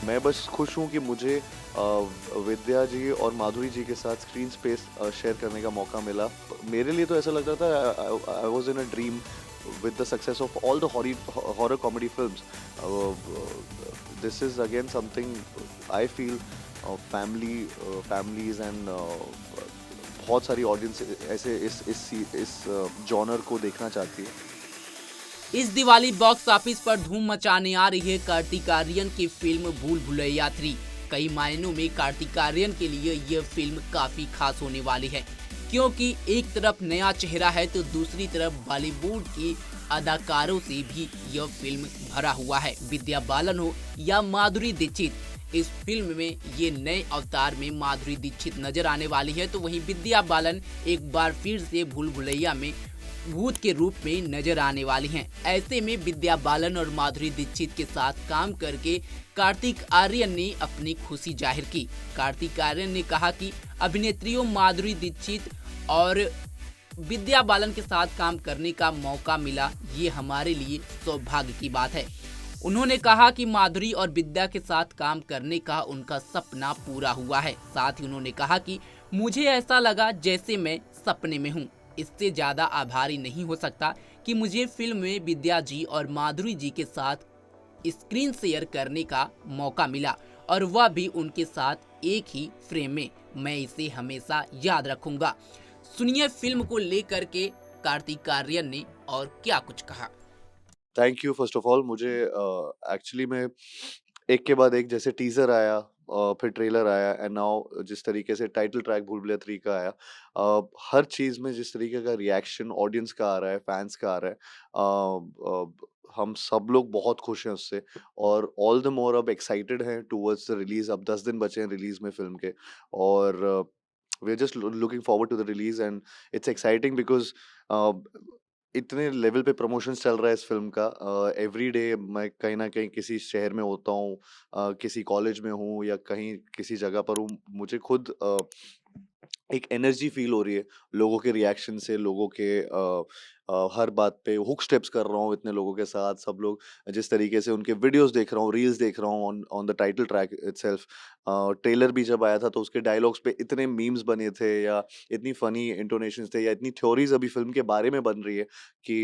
मैं बस खुश हूँ कि मुझे विद्या जी और माधुरी जी के साथ स्क्रीन स्पेस शेयर करने का मौका मिला। मेरे लिए तो ऐसा लग रहा था I was in a dream with the success of all the horror comedy films. This is again something I feel families and बहुत सारी ऑडियंस ऐसे इस जॉनर को देखना चाहती है। इस दिवाली बॉक्स ऑफिस पर धूम मचाने आ रही है कार्तिक आर्यन की फिल्म भूल भुलैया 3। कई मायनों में कार्तिक आर्यन के लिए यह फिल्म काफी खास होने वाली है, क्योंकि एक तरफ नया चेहरा है तो दूसरी तरफ बॉलीवुड की अदाकारों से भी यह फिल्म भरा हुआ है। विद्या बालन हो या माधुरी दीक्षित, इस फिल्म में ये नए अवतार में माधुरी दीक्षित नजर आने वाली है, तो वहीं विद्या बालन एक बार फिर से भूल भुलैया में भूत के रूप में नजर आने वाली हैं। ऐसे में विद्या बालन और माधुरी दीक्षित के साथ काम करके कार्तिक आर्यन ने अपनी खुशी जाहिर की। कार्तिक आर्यन ने कहा कि अभिनेत्रियों माधुरी दीक्षित और विद्या बालन के साथ काम करने का मौका मिला, ये हमारे लिए सौभाग्य की बात है। उन्होंने कहा कि माधुरी और विद्या के साथ काम करने का उनका सपना पूरा हुआ है। साथ ही उन्होंने कहा कि मुझे ऐसा लगा जैसे मैं सपने में हूँ। इससे ज़्यादा आभारी नहीं हो सकता कि मुझे फिल्म में विद्या जी और माधुरी जी के साथ स्क्रीन शेयर करने का मौका मिला, और वह भी उनके साथ एक ही फ्रेम में। मैं इसे हमेशा याद रखूंगा। सुनिए फिल्म को लेकर के कार्तिक आर्यन ने और क्या कुछ कहा। Thank you first of all. मुझे एक्चुअली में एक के बाद एक जैसे टीजर आया, फिर ट्रेलर आया एंड नाउ जिस तरीके से टाइटल ट्रैक भूल भुलैया 3 का आया, हर चीज में जिस तरीके का रिएक्शन ऑडियंस का आ रहा है, फैंस का आ रहा है, हम सब लोग बहुत खुश हैं उससे। और ऑल द मोर अब एक्साइटेड हैं टुवर्ड्स द रिलीज। अब 10 दिन बचे हैं रिलीज में फिल्म के, और we are just looking forward to the release and it's exciting because इतने लेवल पे प्रमोशंस चल रहा है इस फ़िल्म का। एवरी डे मैं कहीं न कहीं किसी शहर में होता हूँ, किसी कॉलेज में हूँ या कहीं किसी जगह पर हूँ। मुझे खुद एक एनर्जी फ़ील हो रही है लोगों के रिएक्शन से, लोगों के हर बात पे हुक स्टेप्स कर रहा हूँ इतने लोगों के साथ। सब लोग जिस तरीके से उनके वीडियोज़ देख रहा हूँ, रील्स देख रहा हूँ on on the title track itself. Trailer भी जब आया था तो उसके डायलॉग्स पे इतने मीम्स बने थे, या इतनी फ़नी इंटोनेशंस थे, या इतनी थ्योरीज़ अभी फ़िल्म के बारे में बन रही है कि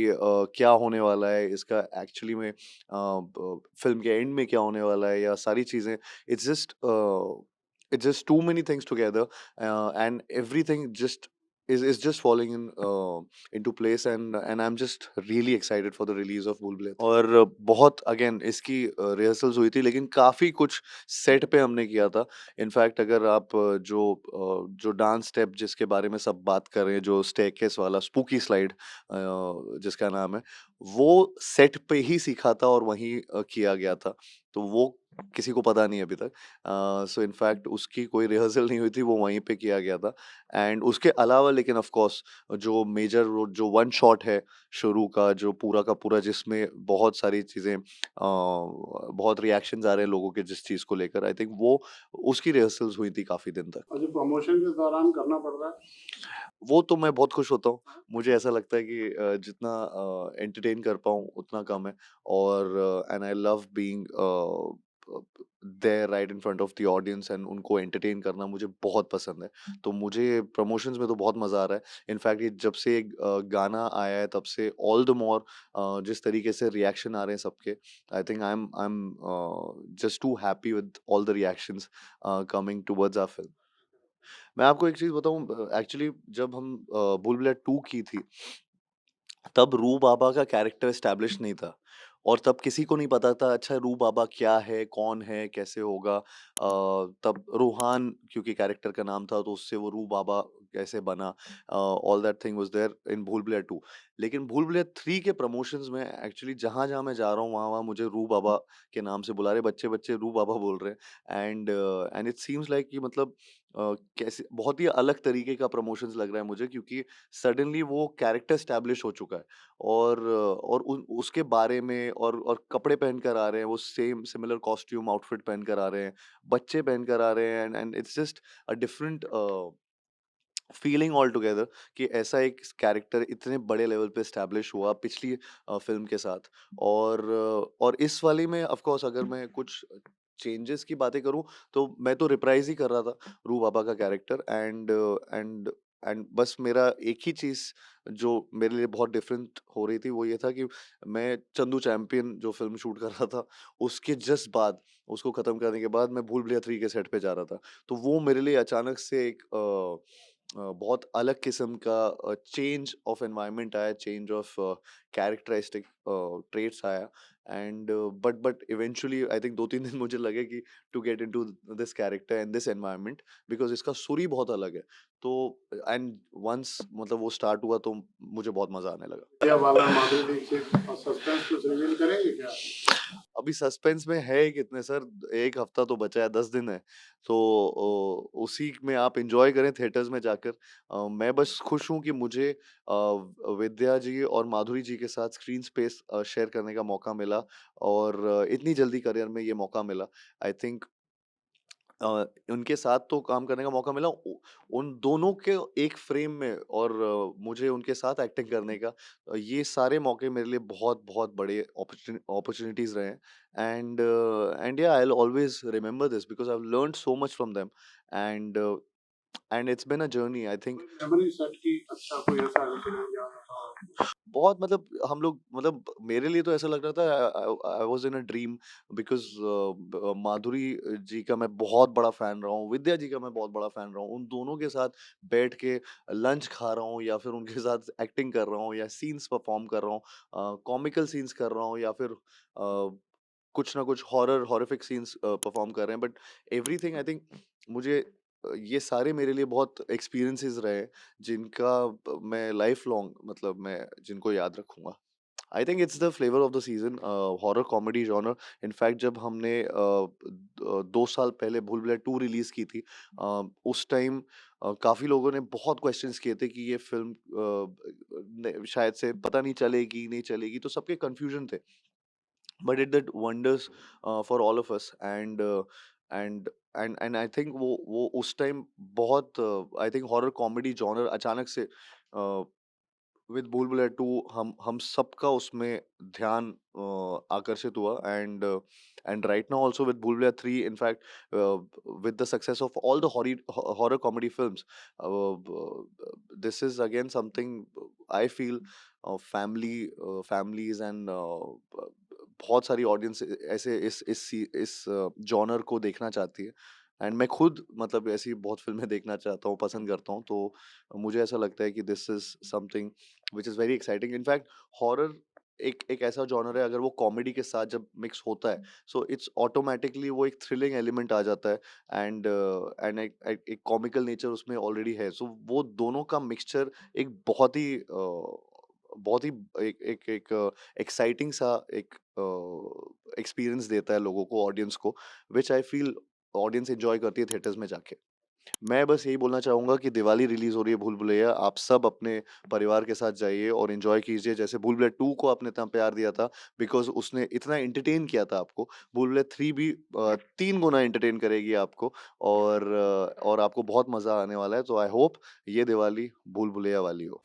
क्या होने वाला है इसका एक्चुअली में, ब फ़िल्म के एंड में क्या होने वाला है, या सारी चीज़ें। It's just it's just too many things together, and everything just is just falling in into place, and I'm just really excited for the release of Bhool Bhulaiya 3। और बहुत अगेन इसकी रिहर्सल्स हुई थी, लेकिन काफ़ी कुछ सेट पे हमने किया था। इनफैक्ट अगर आप जो डांस स्टेप जिसके बारे में सब बात कर रहे हैं, जो स्टेयरकेस वाला स्पूकी स्लाइड जिसका नाम है, वो सेट पे ही सीखा था और वहीं किया गया था। तो वो किसी को पता नहीं है अभी तक। सो इनफैक्ट उसकी कोई रिहर्सल नहीं हुई थी, वो वहीं पे किया गया था। एंड उसके अलावा लेकिन ऑफ कोर्स जो मेजर जो वन शॉट है शुरू का, जो पूरा का पूरा, जिसमें बहुत सारी चीज़ें बहुत रिएक्शंस आ रहे हैं लोगों के जिस चीज़ को लेकर, आई थिंक वो उसकी रिहर्सल्स हुई थी काफ़ी दिन तक। और जो प्रमोशन के दौरान करना पड़ रहा है। वो तो मैं बहुत खुश होता हूँ। मुझे ऐसा लगता है कि जितना एंटरटेन कर पाऊँ उतना कम है, और and I love being there right in front of the audience, and उनको एंटरटेन करना मुझे बहुत पसंद है। तो मुझे प्रमोशंस में तो बहुत मज़ा आ रहा है। इनफैक्ट ये जब से गाना आया है तब से ऑल द मोर जिस तरीके से रिएक्शन आ रहे हैं सबके, I think I am just too happy with all the reactions coming towards our film. मैं आपको एक चीज़ बताऊँ, एक्चुअली जब हम भूल भुलैया 2 की थी, तब रू बाबा का कैरेक्टर एस्टैब्लिश नहीं था, और तब किसी को नहीं पता था अच्छा रू बाबा क्या है, कौन है, कैसे होगा। तब रूहान क्योंकि कैरेक्टर का नाम था तो उससे वो रू बाबा कैसे बना, all that thing was there in Bhool Bhulaiyaa 2। लेकिन भूल भुलैया 3 के प्रमोशंस में एक्चुअली जहाँ-जहाँ मैं जा रहा हूँ वहाँ-वहाँ मुझे रू बाबा के नाम से बुला रहे हैं, बच्चे-बच्चे रू बाबा बोल रहे हैं। एंड इट सीम्स लाइक कि मतलब कैसे बहुत ही अलग तरीके का प्रमोशंस लग रहा है मुझे, क्योंकि सडनली वो कैरेक्टर एस्टैब्लिश हो चुका है, और उसके बारे में, और कपड़े पहनकर आ रहे हैं, वो सेम सिमिलर कॉस्ट्यूम आउटफिट पहनकर आ रहे हैं, बच्चे पहनकर आ रहे हैं, and it's just a different feeling all together कि ऐसा एक कैरेक्टर इतने बड़े लेवल पे एस्टैब्लिश हुआ पिछली फ़िल्म के साथ। और इस वाली में ऑफ कोर्स अगर मैं कुछ चेंजेस की बातें करूँ तो मैं तो रिप्राइज़ ही कर रहा था रू बाबा का कैरेक्टर एंड एंड बस मेरा एक ही चीज़ जो मेरे लिए बहुत डिफरेंट हो रही थी वो ये था कि मैं चंदू चैंपियन जो फ़िल्म शूट कर रहा था, उसके जस्ट बाद उसको ख़त्म करने के बाद मैं भूल भुलैया 3 के सेट पे जा रहा था। तो वो मेरे लिए अचानक से एक बहुत अलग किस्म का चेंज ऑफ एनवायरनमेंट आया, चेंज ऑफ कैरेक्टरिस्टिक ट्रेट्स आया and but eventually I think 2-3 दिन मुझे लगे कि to get into this character and this environment because इसका सुर ही बहुत अलग है। तो एंड वन्स मतलब वो स्टार्ट हुआ तो मुझे बहुत मज़ा आने लगा। क्या वाला माधुरी दीक्षित और सस्पेंस कुछ रिवील करेंगे क्या? अभी सस्पेंस में है ही कितने सर, 1 हफ्ता तो बचा है, 10 दिन है। तो उसी में आप एन्जॉय करें थिएटर्स में जाकर। मैं बस खुश हूँ कि मुझे विद्या जी और माधुरी जी के साथ स्क्रीन स्पेस शेयर करने का मौका मिला और इतनी जल्दी करियर में ये मौका मिला। आई थिंक उनके साथ तो काम करने का मौका मिला उन दोनों के एक फ्रेम में और मुझे उनके साथ एक्टिंग करने का ये सारे मौके मेरे लिए बहुत बड़े अपॉर्चुनिटीज रहे हैं एंड या I will always remember this because I have learned so much from them and and it's been a journey I think. कोई मेमोरी सेट की अच्छा कोई ऐसा इंसिडेंट याद आता हो? बहुत मतलब हम लोग मतलब मेरे लिए तो ऐसा लग रहा था I was in a dream because Madhuri ji का मैं बहुत बड़ा फैन रहा हूँ, विद्या जी का मैं बहुत बड़ा फैन रहा हूँ। उन दोनों के साथ बैठ के लंच खा रहा हूँ या फिर उनके साथ एक्टिंग कर रहा हूँ या सीन्स परफॉर्म कर रहा हूँ, कॉमिकल सीन्स कर रहा हूँ या फिर कुछ ना कुछ हॉरिफिक सीन्स परफॉर्म कर रहे हैं बट एवरीथिंग आई थिंक मुझे ये सारे मेरे लिए बहुत एक्सपीरियंसेस रहे हैं जिनका मैं लाइफ लॉन्ग मतलब मैं जिनको याद रखूँगा। I think it's the flavour of the season horror comedy genre. In fact जब हमने 2 साल पहले भूल भुलैया 2 रिलीज़ की थी उस टाइम काफ़ी लोगों ने बहुत क्वेश्चंस किए थे कि ये फ़िल्म न शायद से पता नहीं चलेगी, नहीं चलेगी तो सबके कन्फ्यूज़न थे। But it did wonders for all of us and and I think वो उस टाइम बहुत I think horror comedy genre अचानक से विद भूल भुलैया 2 हम सबका उसमें ध्यान आकर्षित हुआ and right now also with भूल Bhulaiyaa 3 in fact with the success of all the horror comedy films this is again something I feel families and बहुत सारी ऑडियंस ऐसे इस जॉनर को देखना चाहती है एंड मैं खुद मतलब ऐसी बहुत फिल्में देखना चाहता हूँ, पसंद करता हूँ। तो मुझे ऐसा लगता है कि this is something which is very exciting. In fact horror एक ऐसा जॉनर है, अगर वो कॉमेडी के साथ जब मिक्स होता है, सो इट्स ऑटोमैटिकली वो एक थ्रिलिंग एलिमेंट आ जाता है एंड एक कॉमिकल नेचर उसमें ऑलरेडी है। सो वो दोनों का मिक्सचर एक बहुत ही एक एक एक एक्साइटिंग सा एक एक्सपीरियंस देता है लोगों को, ऑडियंस को, which I feel audience enjoy करती है थिएटर्स में जाके। मैं बस यही बोलना चाहूँगा कि दिवाली रिलीज़ हो रही है भूल भुलैया, आप सब अपने परिवार के साथ जाइए और एन्जॉय कीजिए। जैसे भूल भुलैया 2 को आपने इतना प्यार दिया था बिकॉज़ उसने इतना एंटरटेन किया था आपको, भूल भुलैया 3 भी 3 गुना एंटरटेन करेगी आपको और आपको बहुत मज़ा आने वाला है। तो आई होप ये दिवाली भूल भुलैया वाली हो।